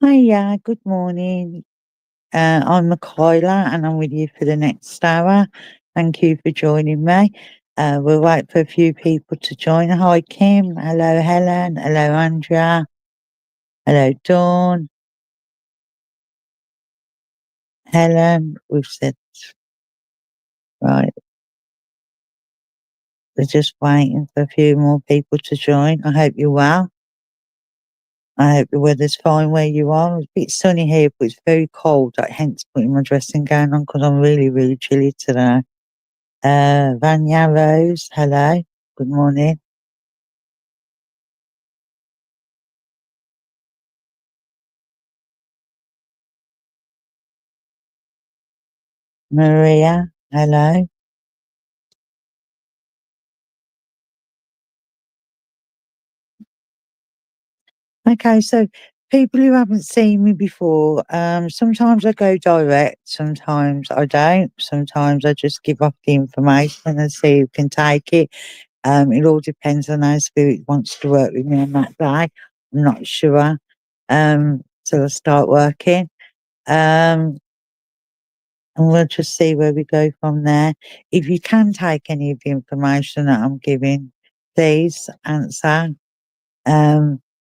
Hiya, good morning. I'm Michaela and I'm with you for the next hour. Thank you for joining me. We'll wait for a few people to join. Hi, Kim. Hello, Helen. Hello, Andrea. Hello, Dawn. Helen. We've said, right, we're just waiting for a few more people to join. I hope you're well. I hope the weather's fine where you are. It's a bit sunny here, but it's very cold. Hence putting my dressing gown on because I'm really, really chilly today. Vanya Rose, hello. Good morning. Maria, hello. Okay, so people who haven't seen me before, sometimes I go direct, sometimes I don't, sometimes I just give off the information and see who can take it. It all depends on how spirit wants to work with me on that day. I'm not sure. Till I start working. Um, and we'll just see where we go from there. If you can take any of the information that I'm giving, please answer.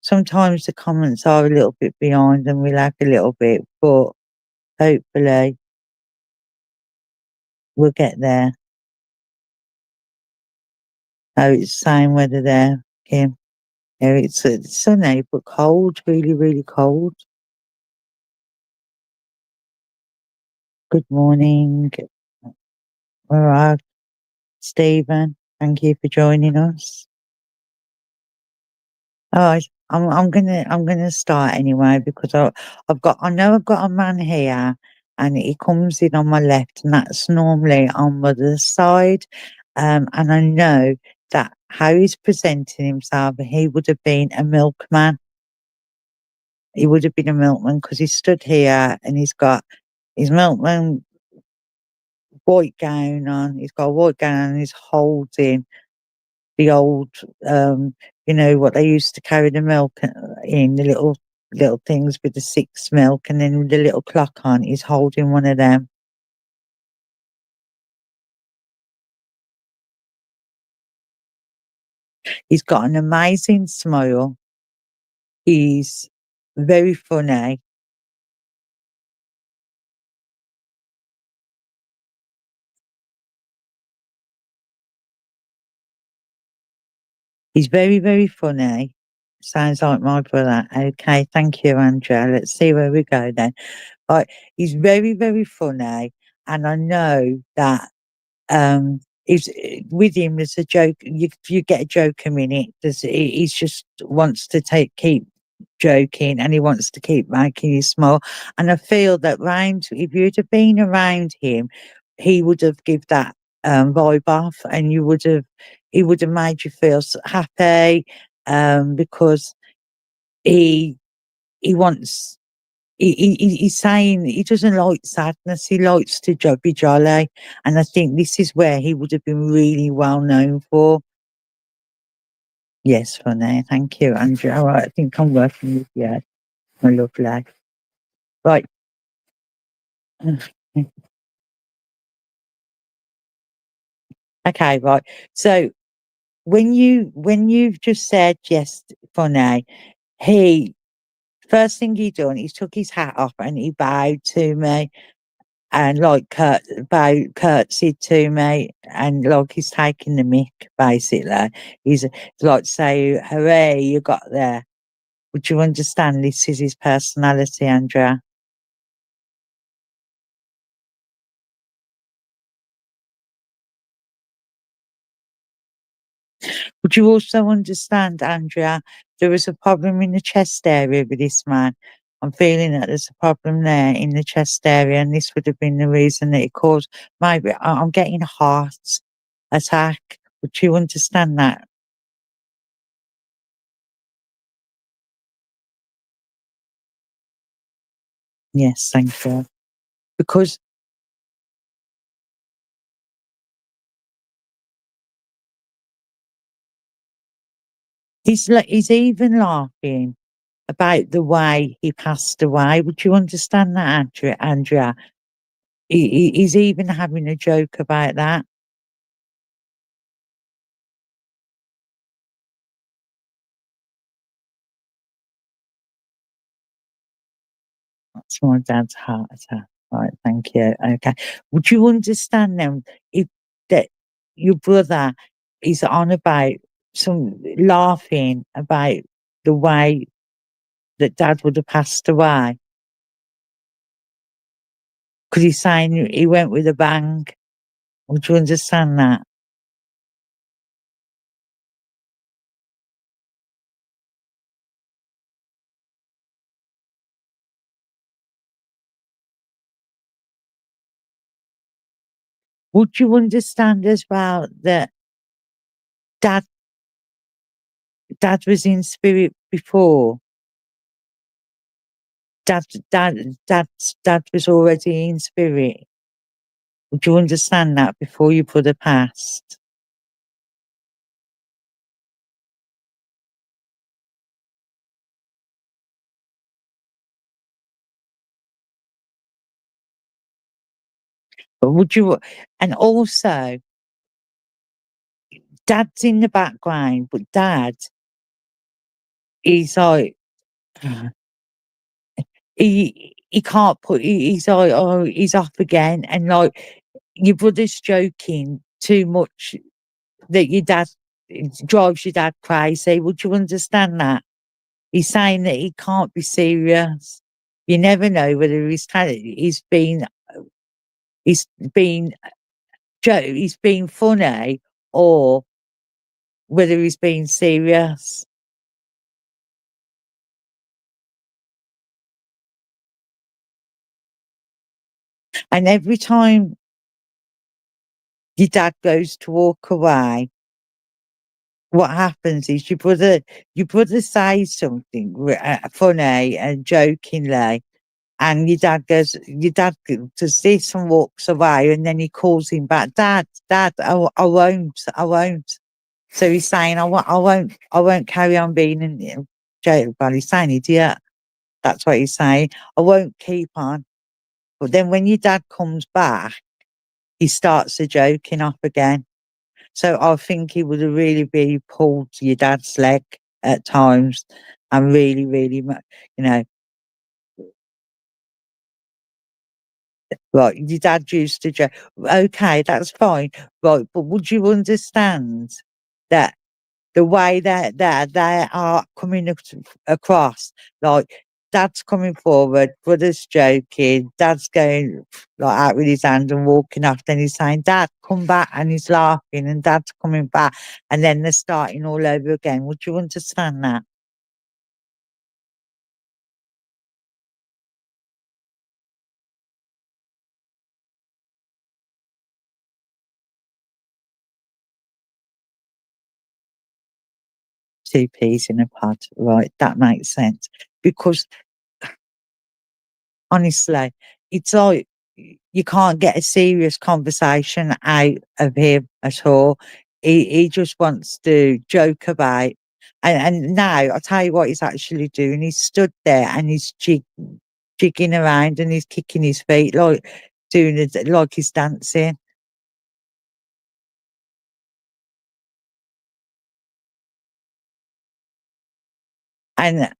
Sometimes the comments are a little bit behind and we lag a little bit, but hopefully we'll get there. Oh, it's saying whether there, Kim. Yeah, it's sunny but cold, really, really cold. Good morning. All right, Stephen. Thank you for joining us. All right, I'm gonna start anyway because I know I've got a man here and he comes in on my left and that's normally on mother's side. And I know that how he's presenting himself, he would have been a milkman. He would have been a milkman because he stood here and he's got his milkman white gown on. He's got a white gown and he's holding the old, what they used to carry the milk in, the little things with the 6 milk and then with the little clock on. He's holding one of them. He's got an amazing smile. He's very funny. He's very, very funny. Sounds like my brother. Okay, thank you, Andrea. Let's see where we go then. Right, he's very, very funny, and I know that is with him. There's a joke. You get a joke a minute. He's just wants to keep joking, and he wants to keep making you smile. And I feel that round, if you'd have been around him, he would have give that vibe off, and he would have made you feel happy, because he he wants he's saying he doesn't like sadness. He likes to be jolly, and I think this is where he would have been really well known for. Yes, funny. Thank you, Andrew. All right, I think I'm working with you, my lovely. Right. Okay, right. So when you've just said yes, funny, he first thing he done, he took his hat off and he bowed to me and like curtsied to me and like he's taking the mick basically. He's like say, hooray, you got there. Would you understand this is his personality, Andrea? Would you also understand, Andrea, there was a problem in the chest area with this man? I'm feeling that there's a problem there in the chest area, and this would have been the reason that it caused maybe I'm getting a heart attack. Would you understand that? Yes, thank you. Because he's even laughing. about the way he passed away. Would you understand that, Andrea? He's even having a joke about that. That's my dad's heart attack. Right, thank you. Okay. Would you understand then if that your brother is on about some laughing about the way that dad would have passed away? Because he's saying he went with a bang. Would you understand that? Would you understand as well that dad dad was in spirit before? Dad dad was already in spirit. Would you understand that before you put a past? But would you and also dad's in the background, but dad is like he can't put he's like, oh, he's off again and like your brother's joking too much that your dad it drives your dad crazy. Would you understand that? He's saying that he can't be serious. You never know whether he's been he's been funny or whether he's being serious. And every time your dad goes to walk away, what happens is your brother says something funny and jokingly, and your dad does this and walks away, and then he calls him back, Dad, Dad, I won't, I won't. So he's saying, I won't carry on being in jail. Well, he's saying idiot. That's what he's saying. I won't keep on. But then when your dad comes back, he starts the joking off again. So I think he would have really pulled your dad's leg at times and you know, right, your dad used to joke. Okay, that's fine. Right, but would you understand that the way that they are coming across, like dad's coming forward, brother's joking, dad's going like out with his hand and walking off, then he's saying, Dad, come back, and he's laughing, and dad's coming back, and then they're starting all over again. Would you understand that? Two peas in a pod, right? That makes sense. Because honestly, it's like you can't get a serious conversation out of him at all. He just wants to joke about. And now I'll tell you what he's actually doing. He's stood there and he's jigging around and he's kicking his feet like doing it like he's dancing. And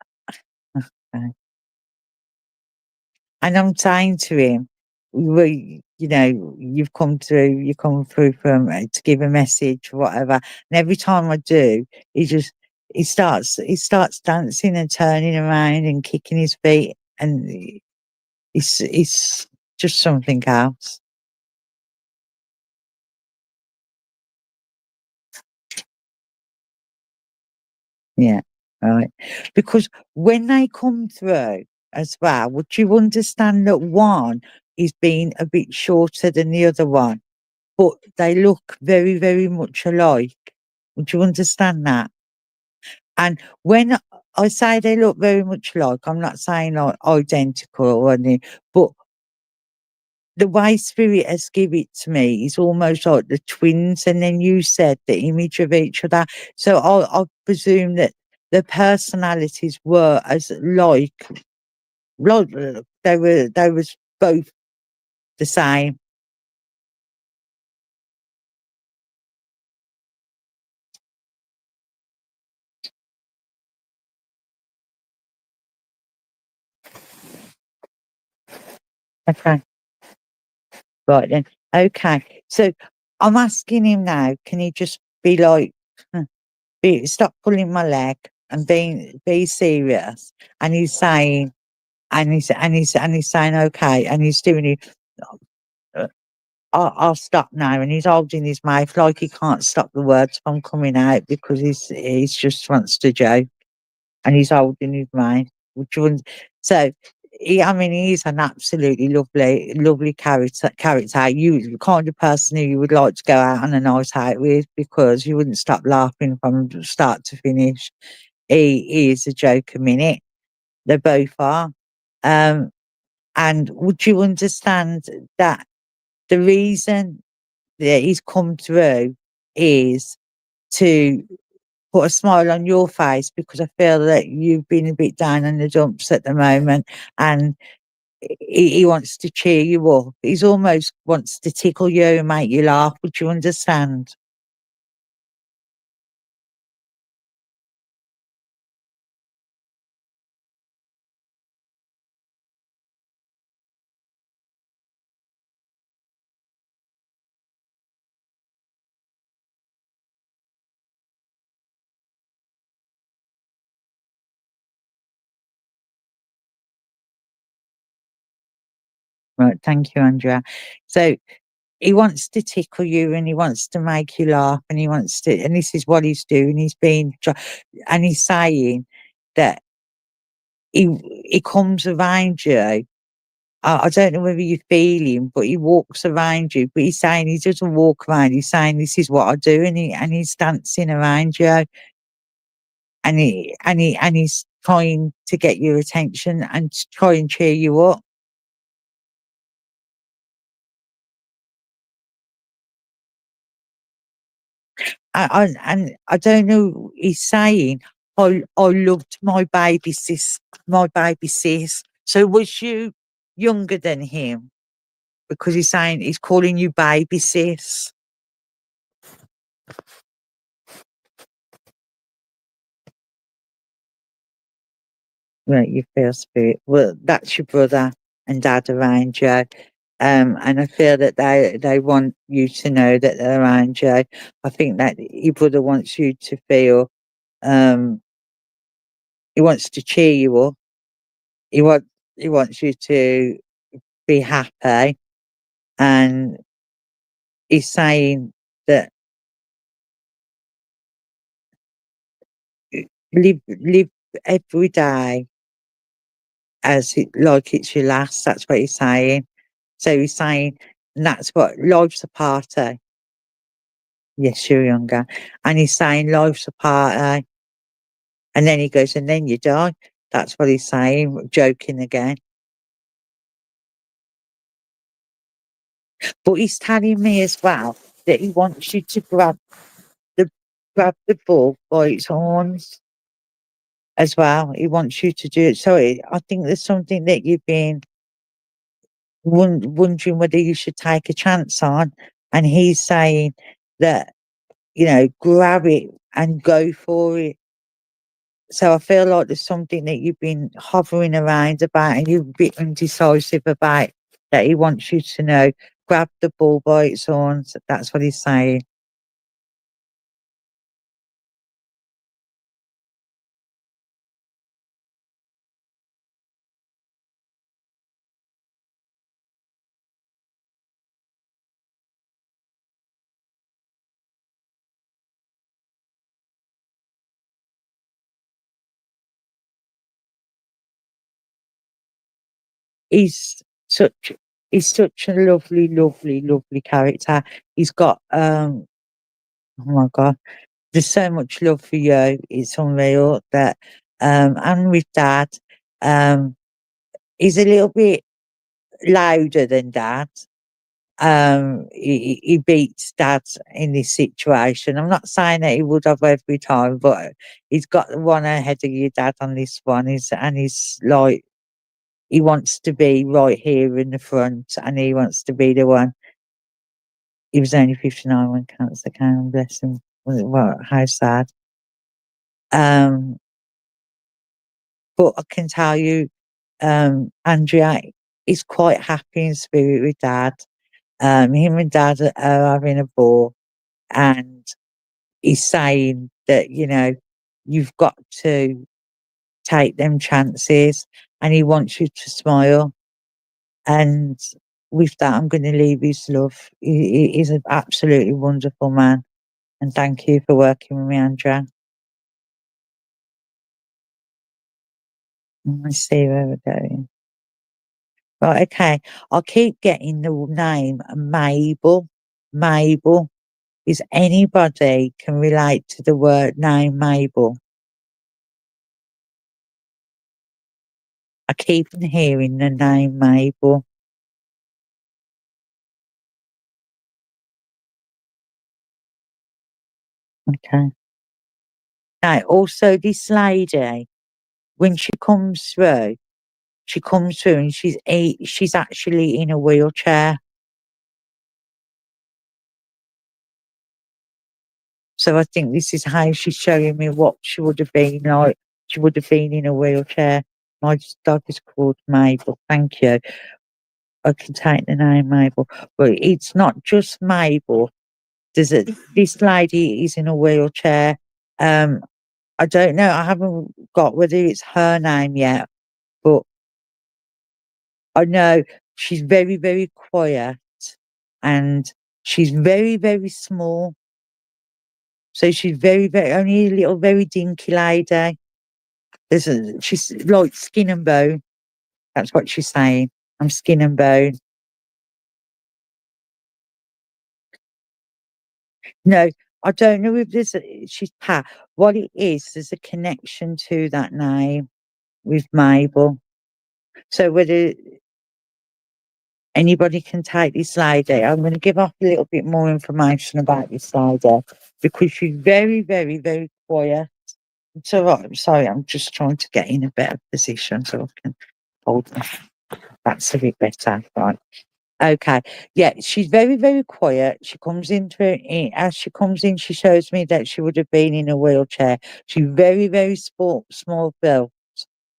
And I'm saying to him, we, you know, you come through from to give a message, whatever. And every time I do, he just he starts dancing and turning around and kicking his feet, and it's just something else. Yeah, right. Because when they come through as well, would you understand that one is being a bit shorter than the other one? But they look very much alike. Would you understand that? And when I say they look very much alike, I'm not saying like identical or anything, but the way spirit has given it to me is almost like the twins. And then you said the image of each other. So I presume that the personalities were as like they was both the same. Okay, right then. Okay, so I'm asking him now, can he just be like, stop pulling my leg and be serious? And he's saying, and he's saying okay, and he's doing it. I'll stop now, and he's holding his mouth like he can't stop the words from coming out because he's just wants to joke, and he's holding his mouth. Which one? So, I mean, he's an absolutely lovely character. You the kind of person who you would like to go out on a night out with because you wouldn't stop laughing from start to finish. He is a joke a minute. They both are. Um, and would you understand that the reason that he's come through is to put a smile on your face because I feel that you've been a bit down in the dumps at the moment, and he wants to cheer you up. He's almost wants to tickle you and make you laugh. Would you understand? Right, thank you, Andrea. So he wants to tickle you and he wants to make you laugh and he wants to, and this is what he's doing. And he's saying that he comes around you. I don't know whether you feel him, but he walks around you. But he's saying he doesn't walk around. He's saying this is what I do, and he's dancing around you, and he's trying to get your attention and to try and cheer you up. And I don't know. He's saying I loved my baby sis. So was you younger than him? Because he's saying he's calling you baby sis. Right, you feel spirit. Well, that's your brother and dad around you. And I feel that they want you to know that they're around you. I think that your brother wants you to feel, um, he wants to cheer you up. He want, he wants you to be happy. And he's saying that live every day as like it's your last. That's what he's saying. So he's saying, and that's what life's a party. Yes, you're younger. And he's saying life's a party. And then he goes, and then you die. That's what he's saying, joking again. But he's telling me as well that he wants you to the grab the bull by its horns as well. He wants you to do it. So I think there's something that you've been wondering whether you should take a chance on. And he's saying that, grab it and go for it. So I feel like there's something that you've been hovering around about and you're a bit indecisive about that he wants you to know. Grab the bull by its horns. That's what he's saying. He's such he's such a lovely character. He's got oh my god, there's so much love for you. It's unreal that and with dad, um he's a little bit louder than dad. he beats Dad in this situation. I'm not saying that he would have every time, but he's got one ahead of your dad on this one. He's like, he wants to be right here in the front, and he wants to be the one. He was only 59 when cancer came, bless him. Well, how sad. But I can tell you, Andrea is quite happy in spirit with Dad. Him and Dad are having a ball, and he's saying that, you've got to take them chances, and he wants you to smile. And with that, I'm going to leave his love. He's an absolutely wonderful man. And thank you for working with me, Andrea. Let's see where we're going. Right, okay. I'll keep getting the name Mabel. Mabel. Is anybody can relate to the word name Mabel? I keep hearing the name Mabel. Okay. Now, also this lady, when she comes through and she's actually in a wheelchair. So I think this is how she's showing me what she would have been like. She would have been in a wheelchair. My dog is called Mabel. Thank you. I can take the name Mabel, but it's not just Mabel. This lady is in a wheelchair. I don't know. I haven't got whether it's her name yet, but I know she's very, very quiet, and she's very, very small. So she's very, very only a little, very dinky lady. She's like skin and bone. That's what she's saying. I'm skin and bone. No, I don't know if she's Pat. What it is, there's a connection to that name with Mabel. So whether anybody can take this lady, I'm going to give off a little bit more information about this lady, because she's very, very, very quiet. So I'm sorry, I'm just trying to get in a better position so I can hold my. That's a bit better, right? Okay. Yeah, she's very, very quiet. She comes as she comes in, she shows me that she would have been in a wheelchair. She's very, very small built,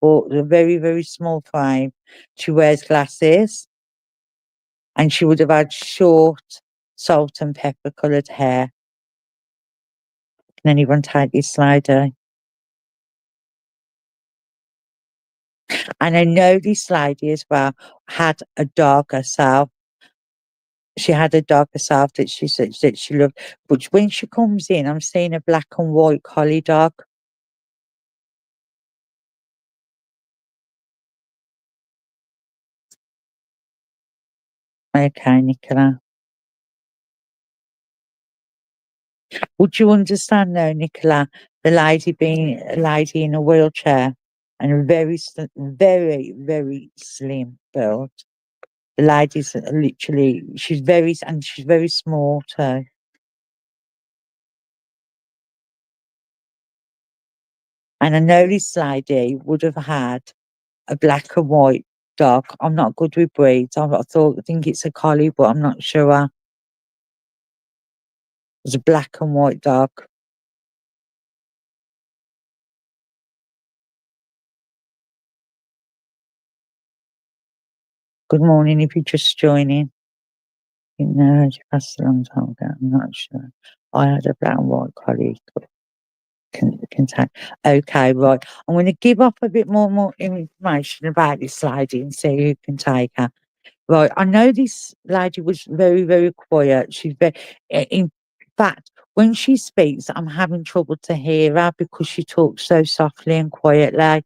or a very, very small frame. She wears glasses, and she would have had short, salt and pepper coloured hair. Can anyone take this slider? And I know this lady as well had a dog herself. She had a dog herself that she said that she loved. But when she comes in, I'm seeing a black and white collie dog. Okay, Nicola. Would you understand though, Nicola, the lady being a lady in a wheelchair and a very, very slim build? The lady's literally, she's very small too. And I know this lady would have had a black and white dog. I'm not good with breeds. I think it's a collie, but I'm not sure. It was a black and white dog. Good morning if you're just joining. You know, she passed a long time ago. I'm not sure. I had a black and white collie. Can take. Okay, right. I'm going to give up a bit more information about this lady and see who can take her. Right, I know this lady was very, very quiet. In fact, when she speaks, I'm having trouble to hear her because she talks so softly and quietly.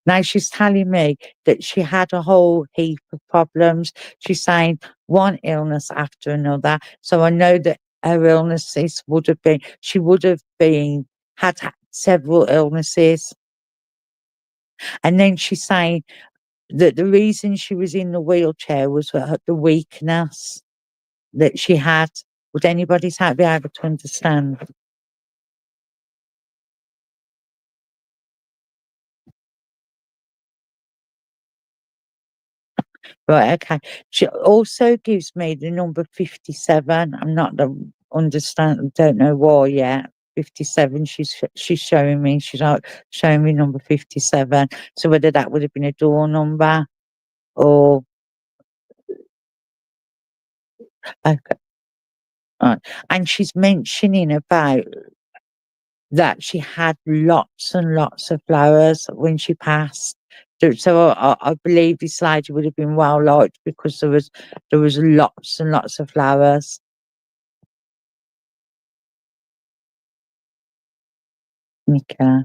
Now she's telling me that she had a whole heap of problems. She's saying one illness after another. So I know that her illnesses she would have had several illnesses. And then she's saying that the reason she was in the wheelchair was the weakness that she had. Would anybody be able to understand? Right, okay. She also gives me the number 57. I'm not the understand, don't know why yet. 57, she's showing me, she's like showing me number 57. So whether that would have been a door number or okay. Right. And she's mentioning about that she had lots and lots of flowers when she passed. So I believe this lady would have been well liked because there was lots and lots of flowers. Okay.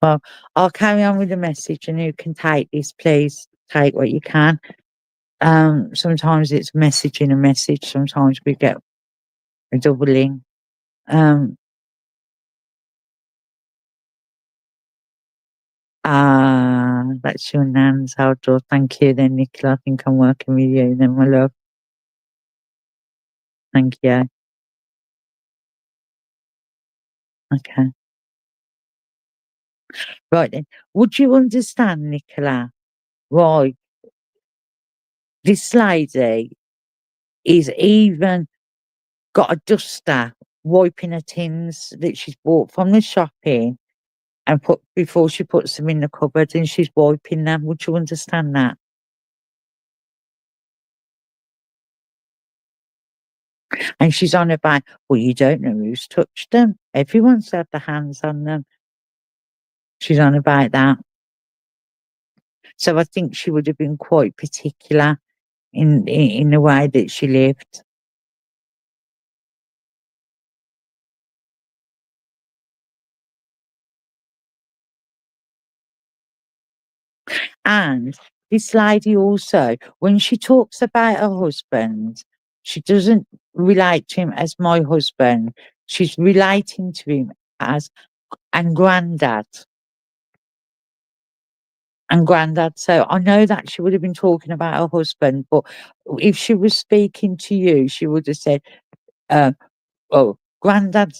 Well, I'll carry on with the message and you can take this, please. Take what you can. Sometimes it's message in a message, sometimes we get a doubling. Um, that's your nan's outdoor. Thank you then, Nicola. I think I'm working with you then, my love. Thank you. Okay. Right then. Would you understand, Nicola, why this lady is even got a duster wiping her tins that she's bought from the shopping and put before she puts them in the cupboard and she's wiping them? Would you understand that? And she's on about, well, you don't know who's touched them. Everyone's had their hands on them. She's on about that. So I think she would have been quite particular in the way that she lived. And this lady also, when she talks about her husband, she doesn't relate to him as my husband. She's relating to him as and granddad. And granddad. So I know that she would have been talking about her husband, but if she was speaking to you, she would have said, uh, "Oh, granddad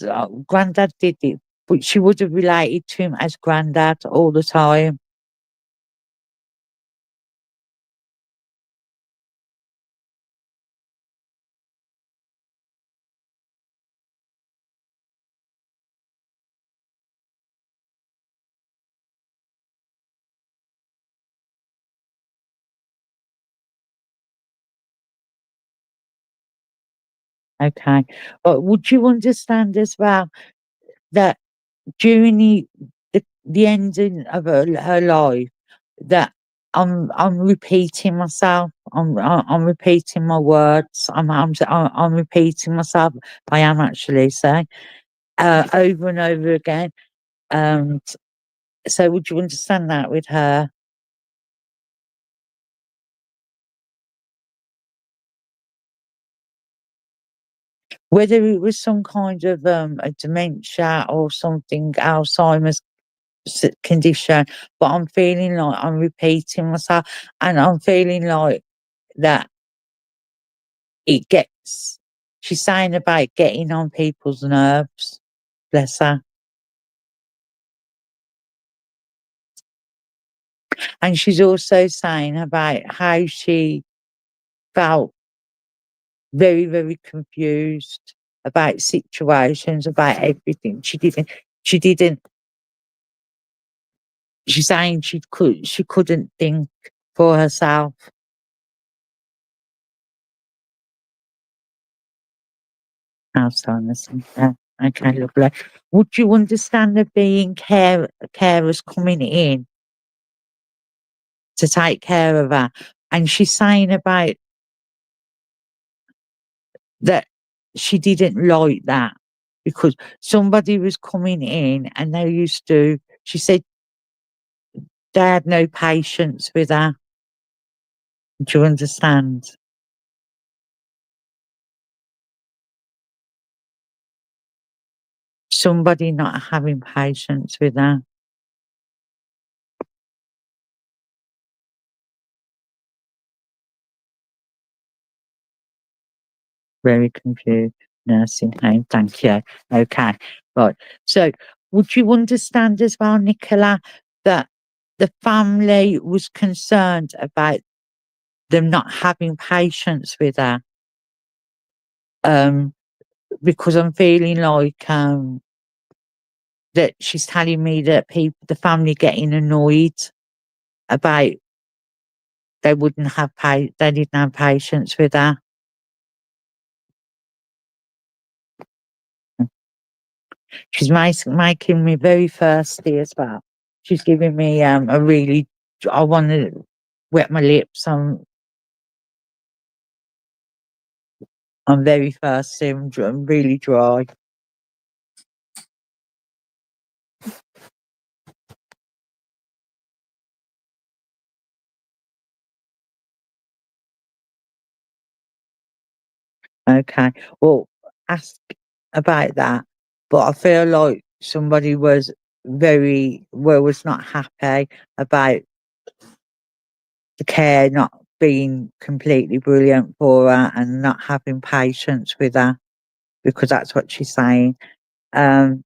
did it," but she would have related to him as granddad all the time. Okay, but would you understand as well that during the ending of her life, that I'm repeating myself. I'm repeating my words. I'm repeating myself. I am actually saying over and over again. Um, so would you understand that with her? Whether it was some kind of a dementia or something, Alzheimer's condition, but I'm feeling like I'm repeating myself, and I'm feeling like that it gets. She's saying about getting on people's nerves. Bless her. And she's also saying about how she felt very, very confused about situations, about everything. She didn't, she's saying she couldn't think for herself. Alzheimer's. Yeah. Okay, lovely. Would you understand there being carers coming in to take care of her? And she's saying about that she didn't like that because somebody was coming in and they used to, she said they had no patience with her. Do you understand? Somebody not having patience with her. Very confused. Nursing home. Thank you. Okay. Right. So would you understand as well, Nicola, that the family was concerned about them not having patience with her? Because I'm feeling like that she's telling me that the family getting annoyed about they didn't have patience with her. She's making me very thirsty as well. She's giving me a really. I want to wet my lips. I'm very thirsty. I'm really dry. Okay. Well, ask about that. But I feel like somebody was not happy about the care not being completely brilliant for her and not having patience with her, because that's what she's saying. Um,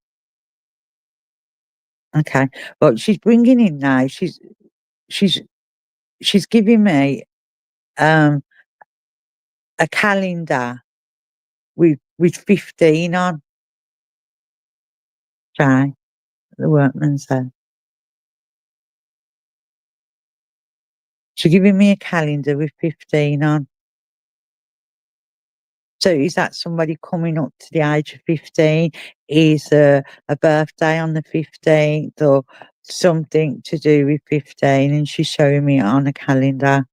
okay. Well, she's bringing in now. She's she's giving me um a calendar with 15 on. Jay, the workman said. She's giving me a calendar with 15 on. So is that somebody coming up to the age of 15? Is a birthday on the 15th or something to do with 15? And she's showing me it on a calendar.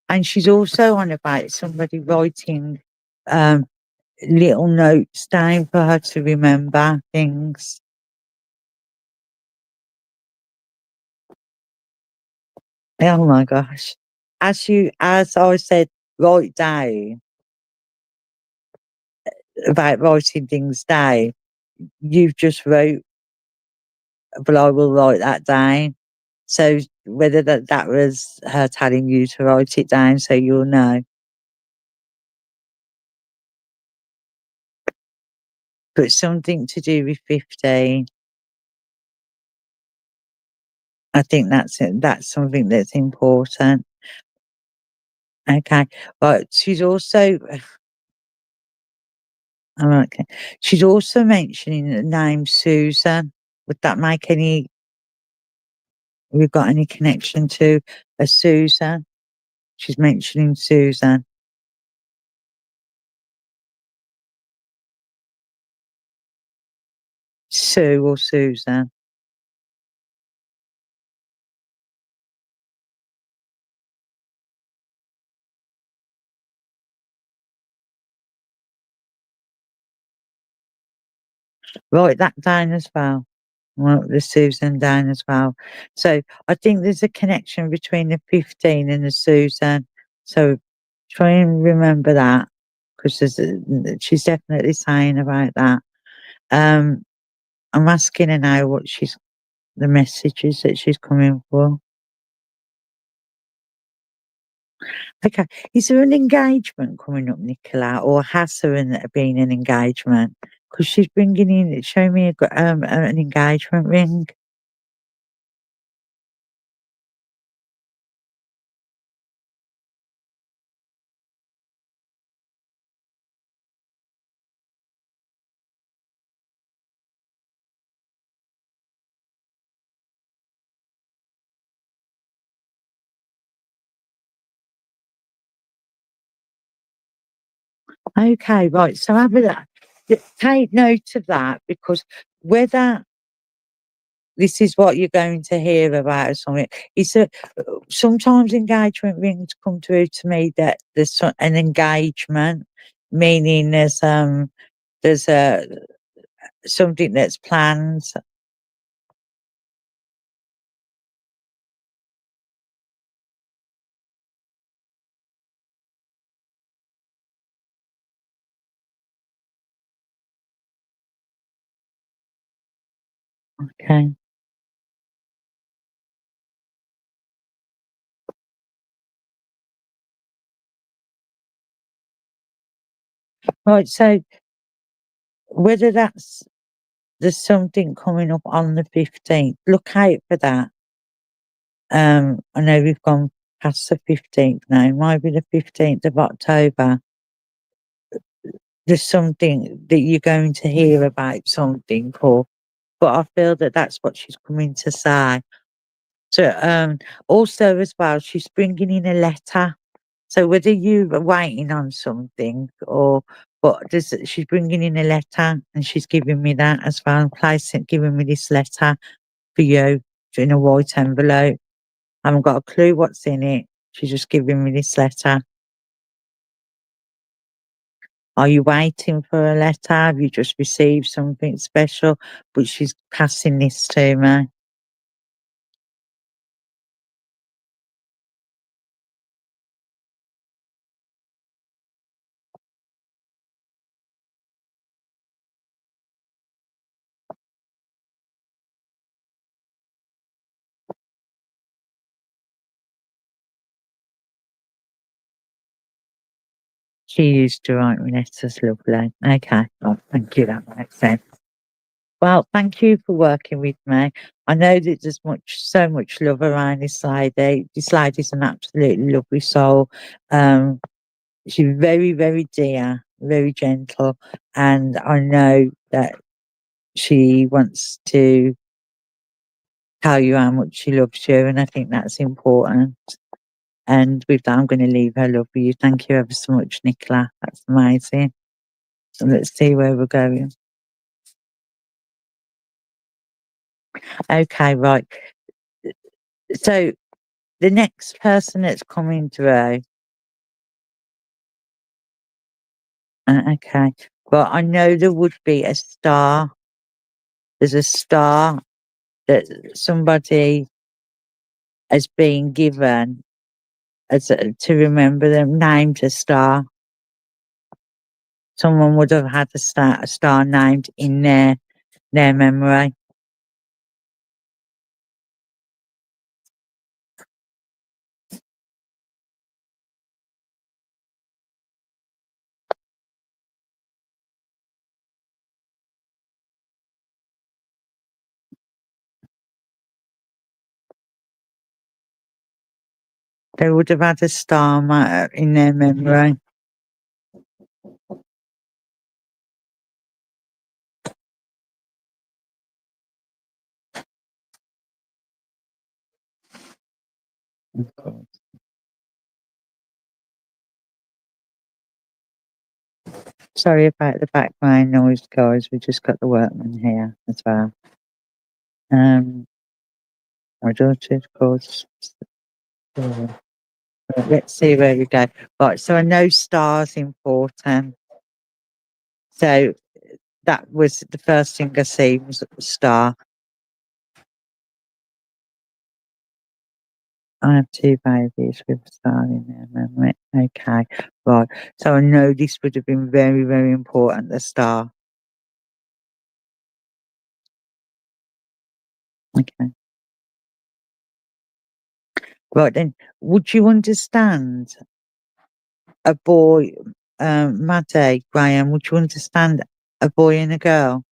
And she's also on about somebody writing um, little notes down for her to remember things. Oh my gosh. As I said, write down about writing things down, you've just wrote, but I will write that down. So whether that was her telling you to write it down so you'll know. But something to do with 15. I think that's it. That's something that's important. Okay. But she's also okay. She's also mentioning the name Susan. Would that make any we've got any connection to a Susan? She's mentioning Susan. Sue or Susan. Write that down as well. Write the Susan down as well. So I think there's a connection between the 15 and the Susan. So try and remember that, because she's definitely saying about that. Um, I'm asking her now what the messages that she's coming for. Okay. Is there an engagement coming up, Nicola, or has there been an engagement? Because she's bringing in, showing me an engagement ring. Okay, right. So take note of that, because whether this is what you're going to hear about or something, is that sometimes engagement rings come through to me that there's an engagement, meaning there's something that's planned. Okay. Right, so whether there's something coming up on the 15th, look out for that. I know we've gone past the 15th now, it might be the 15th of October. There's something that you're going to hear about something, or but I feel that that's what she's coming to say. So, also as well, she's bringing in a letter. So whether you are waiting on something or, but she's bringing in a letter and she's giving me that as well, and placing, giving me this letter for you in a white envelope. I haven't got a clue what's in it. She's just giving me this letter. Are you waiting for a letter? Have you just received something special? But she's passing this to me. She used to write me letters, lovely. Okay, oh, thank you, that makes sense. Well, thank you for working with me. I know that there's so much love around this lady. This lady's an absolutely lovely soul. Um, she's very, very dear, very gentle, and I know that she wants to tell you how much she loves you, and I think that's important. And with that, I'm going to leave her love with you. Thank you ever so much, Nicola. That's amazing. So let's see where we're going. Okay, right. So the next person that's coming through, okay, well, I know there would be a star. There's a star that somebody has been given to remember them, named a star. Someone would have had a star named in their memory. They would have had a star in their memory. Sorry about the background noise, guys. We just got the workman here as well. My daughter, of course. Let's see where we go. Right, so I know stars important. So that was the first thing I see was a star. I have two babies with a star in their memory. Okay, right. So I know this would have been very, very important, the star. Okay. Right then, would you understand a boy, Maddie, Graham, would you understand a boy and a girl?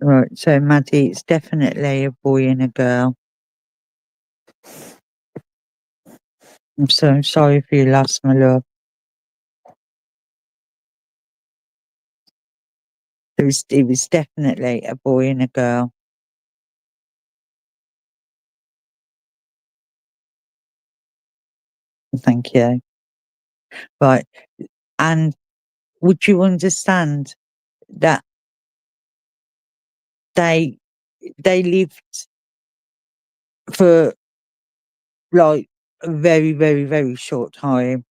Right, so Maddie, it's definitely a boy and a girl. I'm so sorry for your loss, my love. It was definitely a boy and a girl. Thank you. Right, and would you understand that they lived for, like, a very, very, very short time?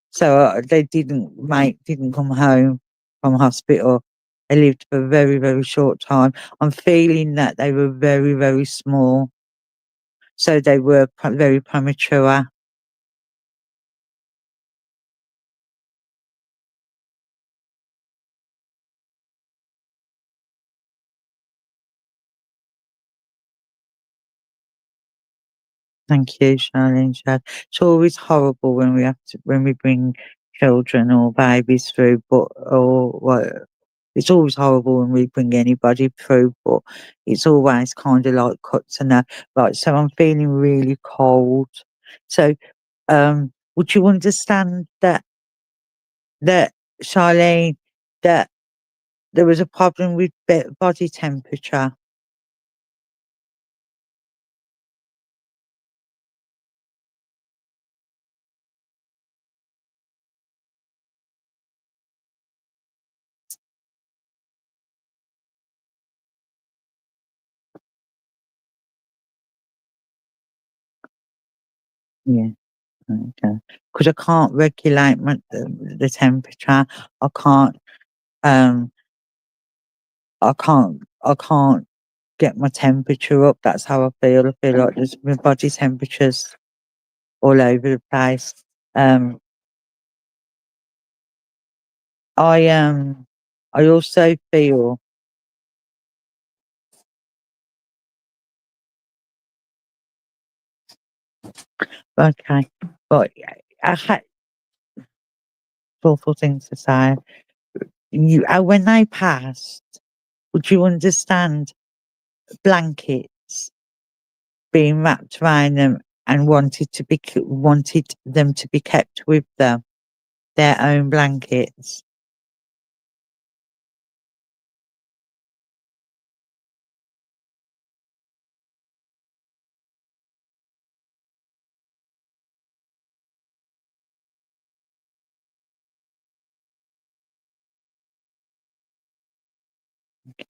So, they didn't come home from hospital. They lived for a very, very short time. I'm feeling that they were very, very small, so they were very premature. Thank you, Charlene. It's always horrible when we bring children or babies through, but or well, it's always horrible when we bring anybody through, but it's always kind of like cuts and that. Right, so I'm feeling really cold. So, would you understand that Charlene, that there was a problem with body temperature? Yeah. Okay. Because I can't regulate the temperature. I can't, um, I can't get my temperature up. That's how I feel. I feel like my body temperature's all over the place. Um, I, I also feel, okay, but I had awful things to say. When they passed, would you understand blankets being wrapped around them and wanted them to be kept with them, their own blankets?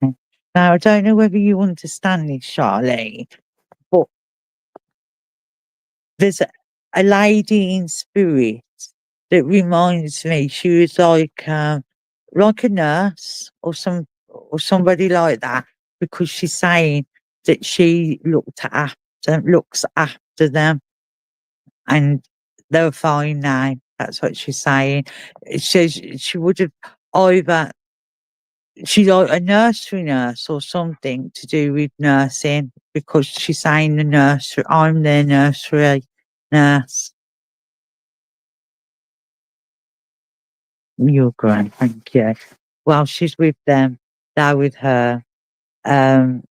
Okay. Now, I don't know whether you understand this, Charlie, but there's a lady in spirit that reminds me. She was like a nurse or somebody like that, because she's saying that she looks after them, and they're fine now. That's what she's saying. It says she would have either she's like a nursery nurse or something to do with nursing, because she's saying the nursery. I'm their nursery nurse. You're great, thank you. Well, she's with them, they're with her, um,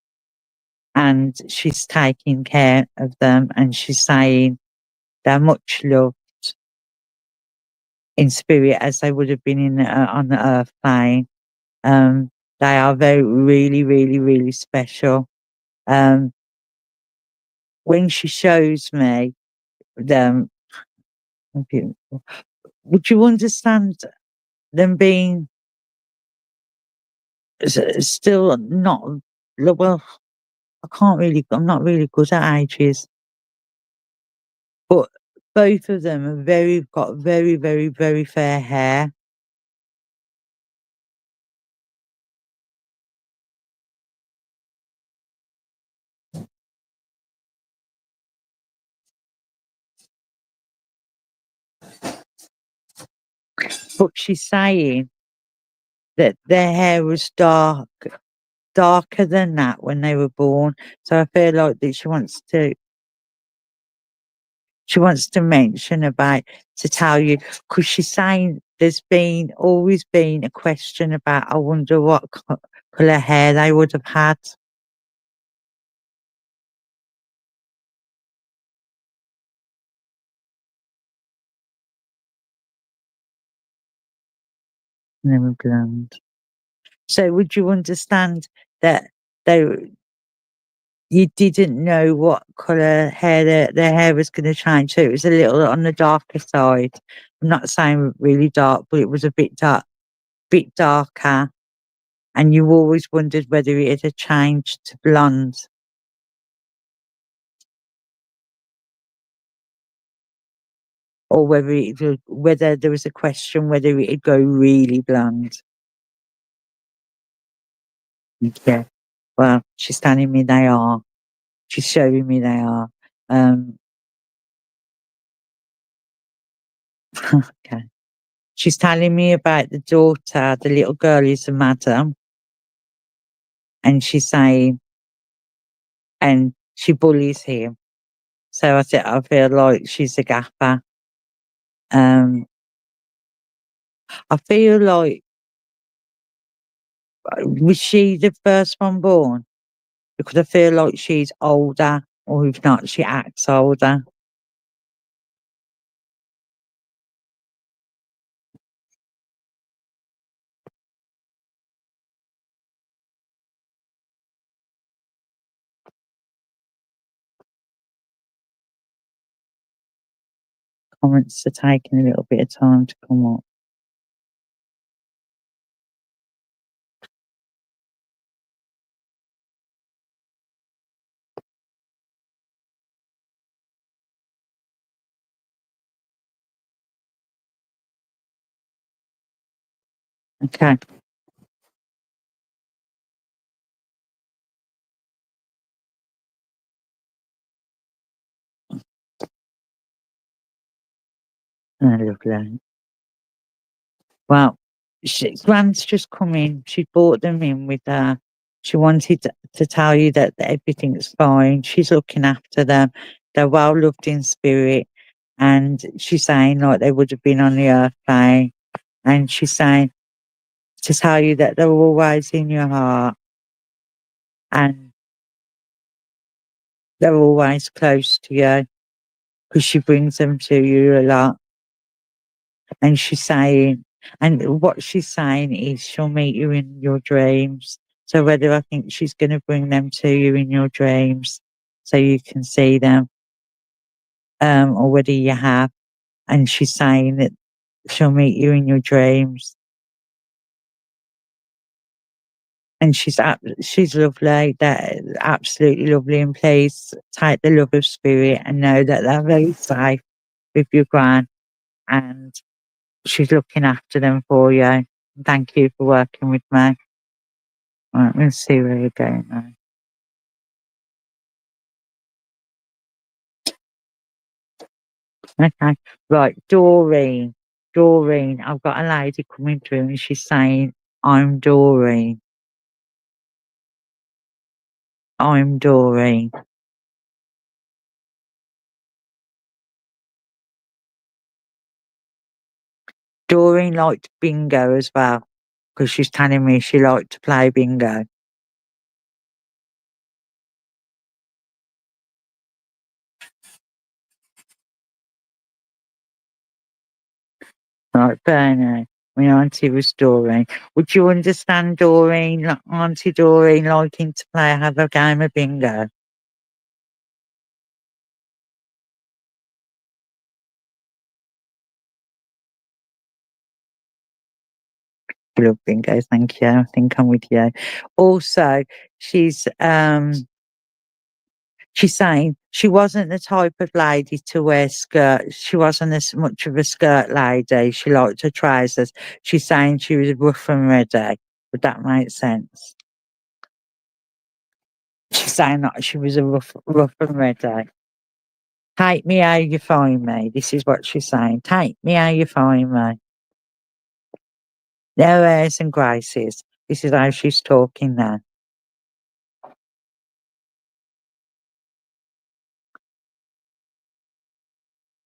and she's taking care of them, and she's saying they're much loved in spirit as they would have been on the earth plane. Um, they are very, really, really, really special. Um, when she shows me them, would you understand them being still not, well, I'm not really good at ages, but both of them are got very, very, very fair hair. But she's saying that their hair was darker than that when they were born. So I feel like that she wants to mention about, to tell you, because she's saying there's always been a question about, I wonder what colour hair they would have had. And they were blonde. So would you understand that they you didn't know what colour hair their hair was going to change? So it was a little on the darker side. I'm not saying really dark, but it was a bit dark, bit darker, and you always wondered whether it had changed to blonde. Or whether there was a question whether it'd go really blonde. Yeah. Well, she's telling me they are. She's showing me they are. Okay. She's telling me about the daughter, the little girl is a madam, and she's saying, and she bullies him. So I feel like she's a gaffer. I feel like, was she the first one born? Because I feel like she's older, or if not, she acts older. Comments are taking a little bit of time to come up. Okay. Oh, lovely. Well, Grant's just come in. She brought them in with her. She wanted to tell you that everything's fine. She's looking after them. They're well loved in spirit. And she's saying like they would have been on the earth plane. And she's saying to tell you that they're always in your heart. And they're always close to you. Because she brings them to you a lot. And she's saying, and what she's saying is she'll meet you in your dreams. So whether I think she's going to bring them to you in your dreams so you can see them, or whether you have. And she's saying that she'll meet you in your dreams. And she's lovely. They're absolutely lovely. And please take the love of spirit and know that they're very safe with your gran. And she's looking after them for you. Thank you for working with me. Right, let's see where you're going now. Okay, right, Doreen. Doreen, I've got a lady coming through and she's saying, I'm Doreen. I'm Doreen. Doreen liked bingo as well, because she's telling me she liked to play bingo. Right, Bernie. My auntie was Doreen. Would you understand Doreen, Auntie Doreen, liking to have a game of bingo? Love bingo, thank you. I think I'm with you. Also, she's she's saying she wasn't the type of lady to wear skirts. She wasn't as much of a skirt lady. She liked her trousers. She's saying she was rough and ready. Would that make sense? She's saying that she was a rough and ready. Take me how you find me. This is what she's saying. Take me how you find me. No airs and graces. This is how she's talking now.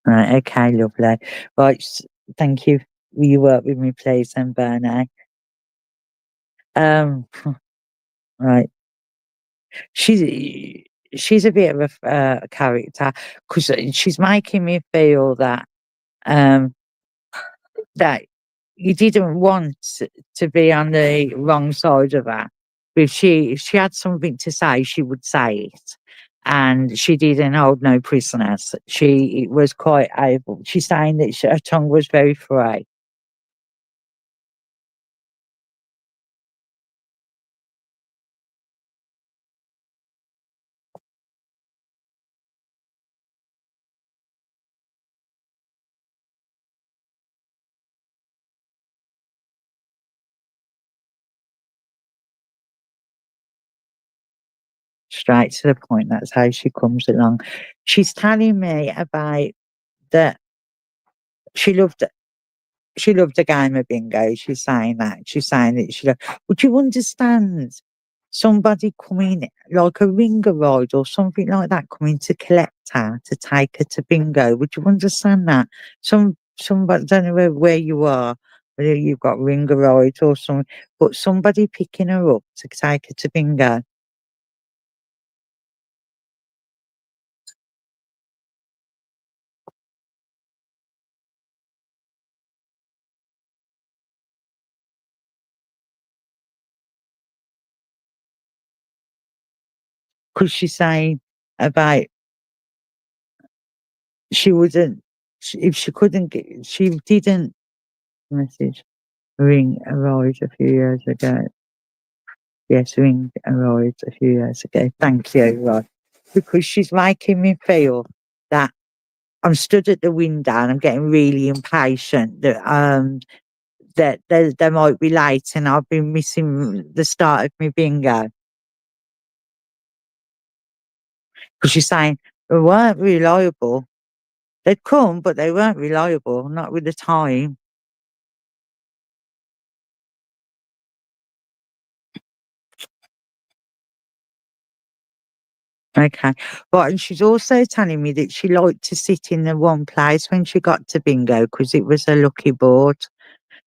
Right, okay, lovely. Right, thank you. Will you work with me, please, then, Bernie? Um, right. She's a bit of a character because she's making me feel um that you didn't want to be on the wrong side of her. But if she had something to say, she would say it. And she didn't hold no prisoners. She was quite able. She's saying that her tongue was very free. straight to the point. That's how she comes along. She's telling me about that she loved she loved a game of bingo. She's saying that. She's saying that she loved, would you understand somebody coming like a ringer ride or something like that coming to collect her to take her to bingo? Would you understand that? Somebody, I don't know where you are, whether you've got ringer ride or something, but somebody picking her up to take her to bingo. Because she's saying about she wouldn't, if she couldn't get, she didn't message ring a ride a few years ago. Yes, ring a ride a few years ago. Thank you, Rod. Because she's making me feel that I'm stood at the window and I'm getting really impatient that they might be late and I've been missing the start of my bingo. Because she's saying they weren't reliable. They'd come, but they weren't reliable, not with the time. Okay. But and she's also telling me that she liked to sit in the one place when she got to bingo because it was a lucky board.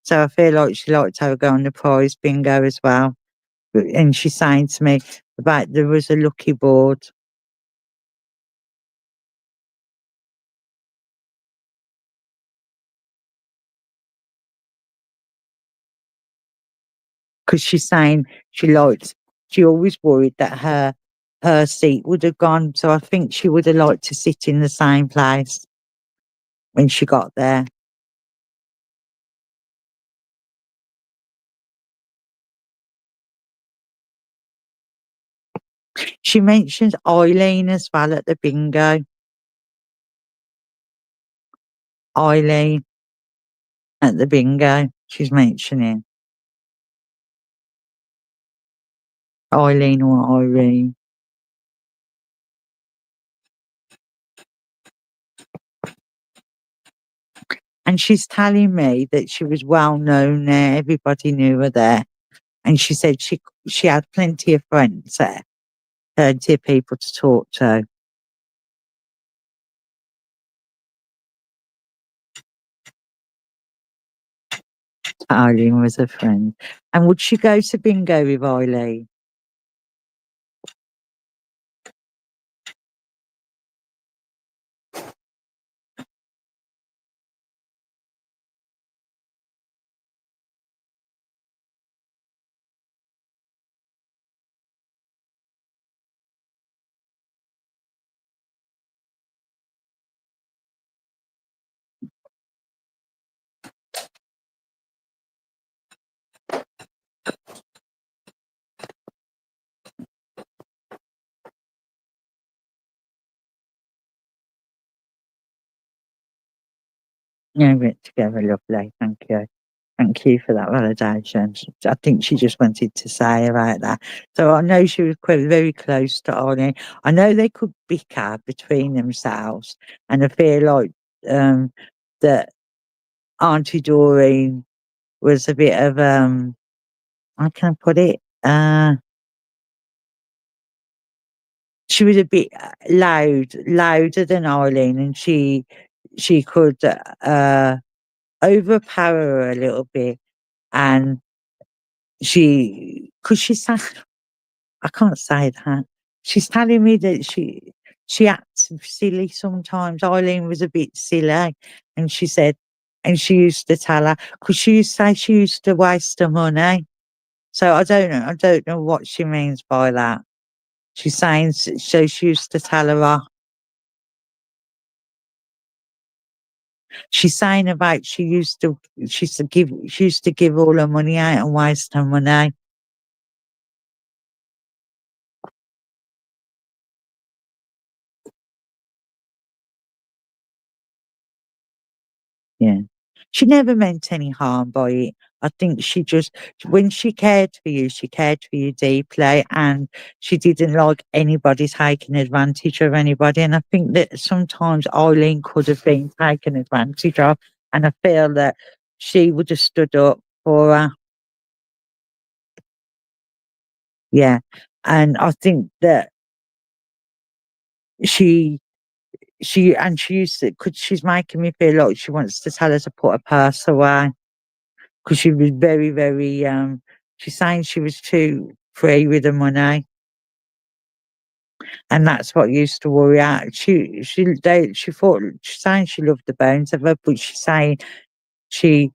So I feel like she liked to go on the prize bingo as well. And she's saying to me about there was a lucky board because she's saying she always worried that her seat would have gone. So I think she would have liked to sit in the same place when she got there. She mentions Eileen as well at the bingo. Eileen at the bingo, she's mentioning Eileen or Irene. And she's telling me that she was well known there, everybody knew her there. And she said she had plenty of friends there, plenty of people to talk to. Eileen was a friend. And would she go to bingo with Eileen? Yeah, we went together, lovely. Thank you. Thank you for that validation. I think she just wanted to say about that. So I know she was quite very close to Arnie. I know they could bicker between themselves, and I feel like that Auntie Doreen was a bit of how can I put it? She was a bit louder than Eileen, and she could overpower her a little bit, and because she said, I can't say that. She's telling me that she acts silly sometimes. Eileen was a bit silly, and she said, and she used to tell her because she used to say she used to waste her money. So I don't know. I don't know what she means by that. She's saying so. She used to tell her off. She's saying about she used to give all her money out and waste her money. Yeah. She never meant any harm by it. I think she just, when she cared for you deeply, and she didn't like anybody taking advantage of anybody. And I think that sometimes Eileen could have been taken advantage of, and I feel that she would have stood up for her. Yeah. And I think that she she used to, 'cause she's making me feel like she wants to tell her to put her purse away, because she was very, very, she's saying she was too free with the money, and that's what used to worry her. She thought, she's saying she loved the bones of her, but she's saying she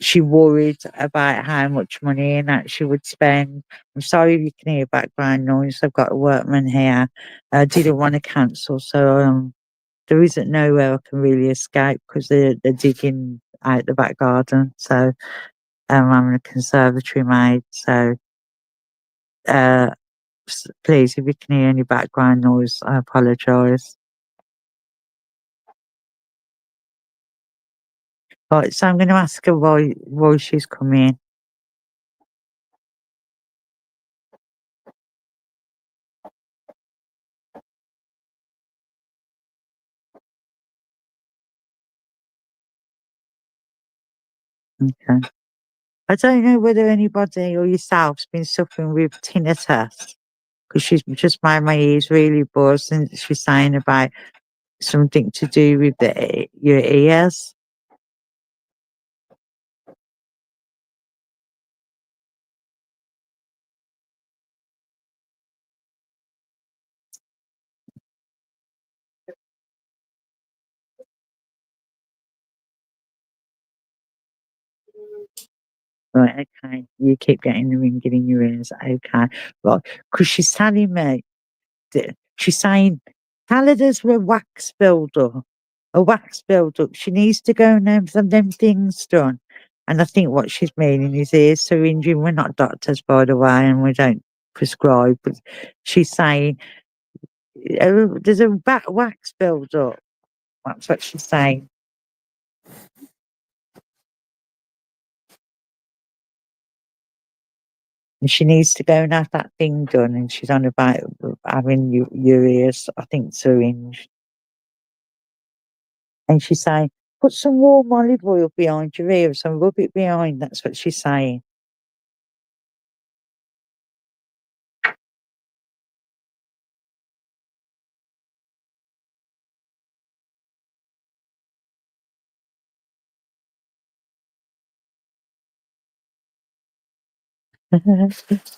she worried about how much money and that she would spend. I'm sorry if you can hear background noise. I've got a workman here. I didn't want to cancel, so there isn't nowhere I can really escape, because they're digging out the back garden. So I'm a conservatory maid. So uh, please, if you can hear any background noise, I apologise. Right, so I'm going to ask her why she's come in. Okay. I don't know whether anybody or yourself's been suffering with tinnitus, because she's just made my ears really buzzed, and she's saying about something to do with your ears. Right, okay. You keep getting the ringing in your ears. Okay. Right. Because she's telling me that she's saying, tell her there's a wax buildup. A wax buildup. She needs to go and have some them things done. And I think what she's meaning is ear syringing. We're not doctors, by the way, and we don't prescribe. But she's saying, there's a wax buildup. That's what she's saying. And she needs to go and have that thing done. And she's on about having your ears, I think, syringed. And she's saying, put some warm olive oil behind your ears and rub it behind. That's what she's saying.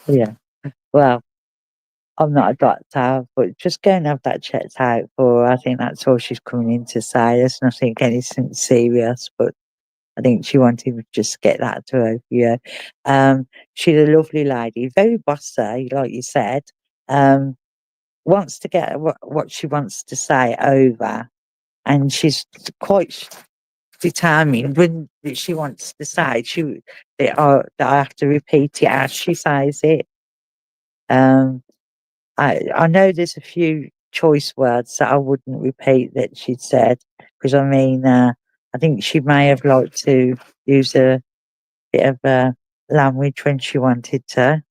Yeah. Well, I'm not a doctor, but just go and have that checked out for her. I think that's all she's coming in to say. There's nothing, anything serious, but I think she wanted to just get that to her. Yeah. She's a lovely lady, very bossy, like you said. Um, Wants to get what she wants to say over, and she's quite determined when she wants to say that I have to repeat it as she says it. Um, I know there's a few choice words that I wouldn't repeat that she'd said, because I mean, I think she may have liked to use a bit of language when she wanted to,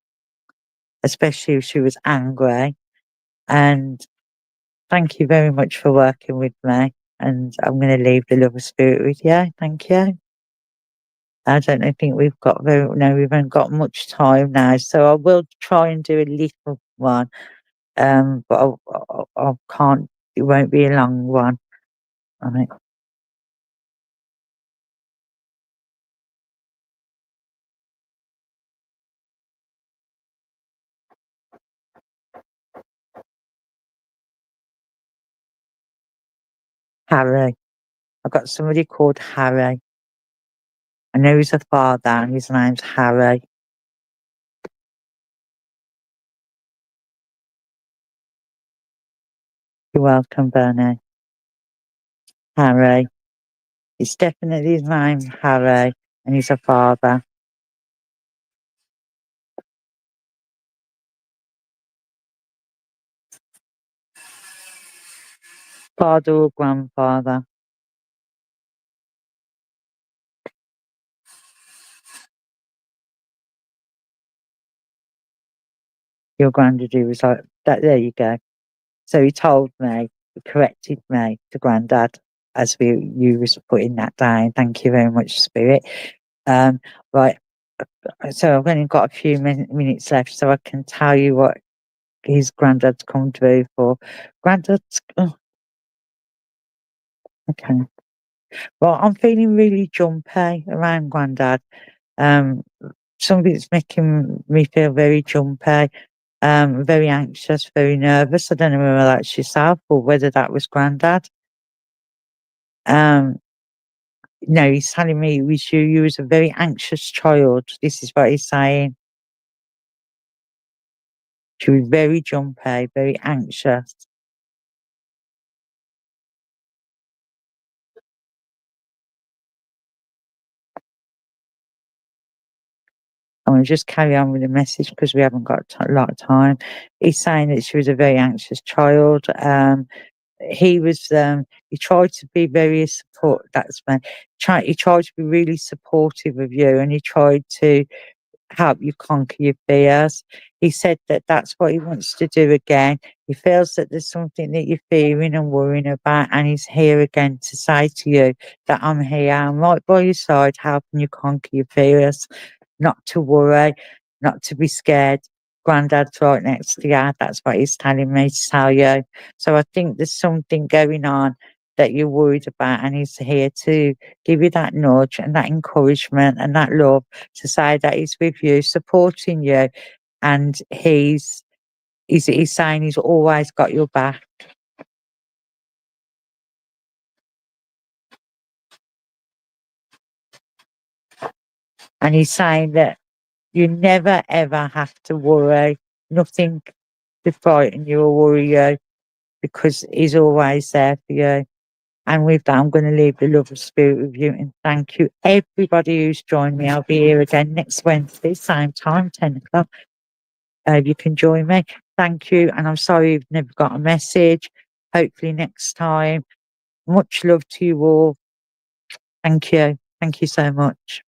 especially if she was angry. And thank you very much for working with me. And I'm going to leave the love of spirit with you. Thank you. I don't think we've got no, we haven't got much time now. So I will try and do a little one. But I can't, it won't be a long one. I think Harry. I've got somebody called Harry. I know he's a father and his name's Harry. You're welcome, Bernie. Harry. It's definitely his name's Harry, and he's a father. Father or grandfather. Your granddad, he was like, that, there you go. So he told me, corrected me, the granddad, as you was putting that down. Thank you very much, Spirit. Right. So I've only got a few minutes left, so I can tell you what his granddad's come through for. Granddad's, oh, okay. Well, I'm feeling really jumpy around granddad. Um, Something's making me feel very jumpy, very anxious, very nervous. I don't know whether that's yourself or whether that was granddad. No, he's telling me it was you. You was a very anxious child. This is what he's saying. She was very jumpy, very anxious. I'm going to just carry on with the message because we haven't got a lot of time. He's saying that she was a very anxious child. He was, he tried to be very that's man. He tried to be really supportive of you, and he tried to help you conquer your fears. He said that that's what he wants to do again. He feels that there's something that you're fearing and worrying about, and he's here again to say to you that I'm here, I'm right by your side, helping you conquer your fears, not to worry, not to be scared. Granddad's right next to you. That's what he's telling me to tell you. So I think there's something going on that you're worried about, and he's here to give you that nudge and that encouragement and that love to say that he's with you, supporting you, and he's saying he's always got your back. And he's saying that you never ever have to worry, nothing to frighten you or worry you, because he's always there for you. And with that, I'm going to leave the love of spirit with you, and thank you everybody who's joined me. I'll be here again next Wednesday, same time, 10 o'clock. You can join me. Thank you. And I'm sorry you've never got a message. Hopefully next time. Much love to you all. Thank you. Thank you so much.